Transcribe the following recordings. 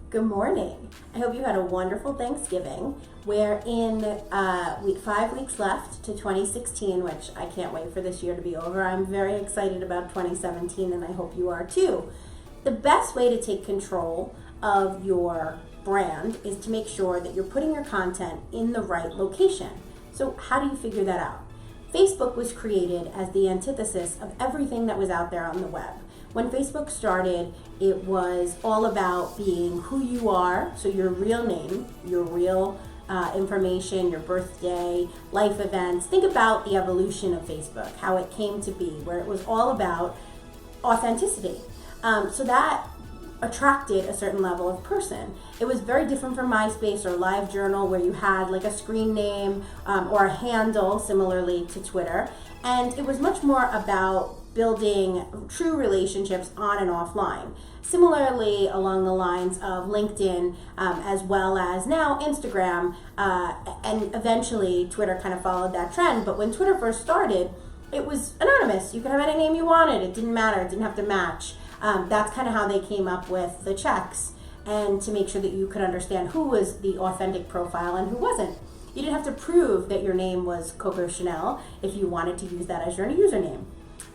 Good morning. I hope you had a wonderful Thanksgiving. We're in 5 weeks left to 2016, which I can't wait for this year to be over. I'm very excited about 2017, and I hope you are too. The best way to take control of your brand is to make sure that you're putting your content in the right location. So how do you figure that out? Facebook was created as the antithesis of everything that was out there on the web. When Facebook started, it was all about being who you are, so your real name, your real information, your birthday, life events. Think about the evolution of Facebook, how it came to be, where it was all about authenticity. So that attracted a certain level of person. It was very different from MySpace or LiveJournal, where you had like a screen name or a handle, similarly to Twitter. And it was much more about building true relationships on and offline. Similarly, along the lines of LinkedIn, as well as now Instagram, and eventually Twitter kind of followed that trend. But when Twitter first started, it was anonymous. You could have any name you wanted. It didn't matter. It didn't have to match. That's kind of how they came up with the checks, and to make sure that you could understand who was the authentic profile and who wasn't. You didn't have to prove that your name was Coco Chanel if you wanted to use that as your username.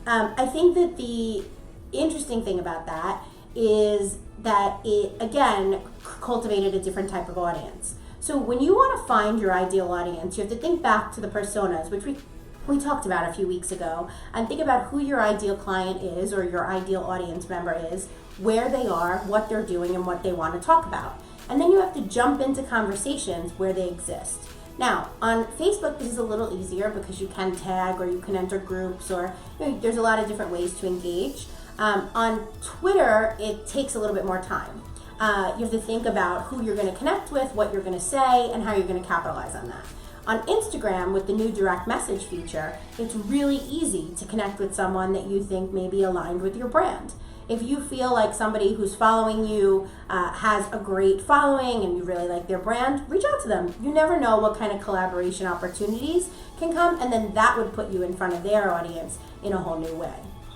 I think that the interesting thing about that is that it, again, cultivated a different type of audience. So when you want to find your ideal audience, you have to think back to the personas, which we talked about a few weeks ago, and think about who your ideal client is or your ideal audience member is, where they are, what they're doing, and what they want to talk about. And then you have to jump into conversations where they exist. Now, on Facebook, this is a little easier because you can tag or you can enter groups, or there's a lot of different ways to engage. On Twitter, it takes a little bit more time. You have to think about who you're going to connect with, what you're going to say, and how you're going to capitalize on that. On Instagram, with the new direct message feature, it's really easy to connect with someone that you think may be aligned with your brand. If you feel like somebody who's following you has a great following and you really like their brand, reach out to them. You never know what kind of collaboration opportunities can come, and then that would put you in front of their audience in a whole new way.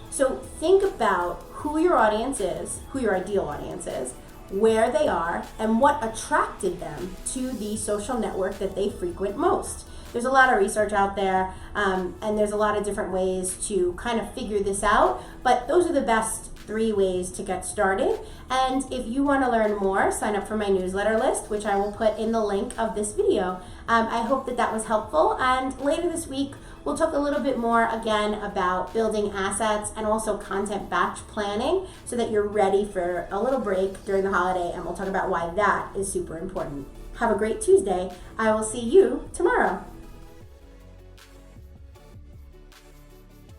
So think about who your audience is, who your ideal audience is, where they are, and what attracted them to the social network that they frequent most. There's a lot of research out there, and there's a lot of different ways to kind of figure this out, but those are the best 3 ways to get started. And if you want to learn more, sign up for my newsletter list, which I will put in the link of this video. I hope that was helpful, and later this week we'll talk a little bit more again about building assets and also content batch planning so that you're ready for a little break during the holiday, and we'll talk about why that is super important. Have a great Tuesday. I will see you tomorrow.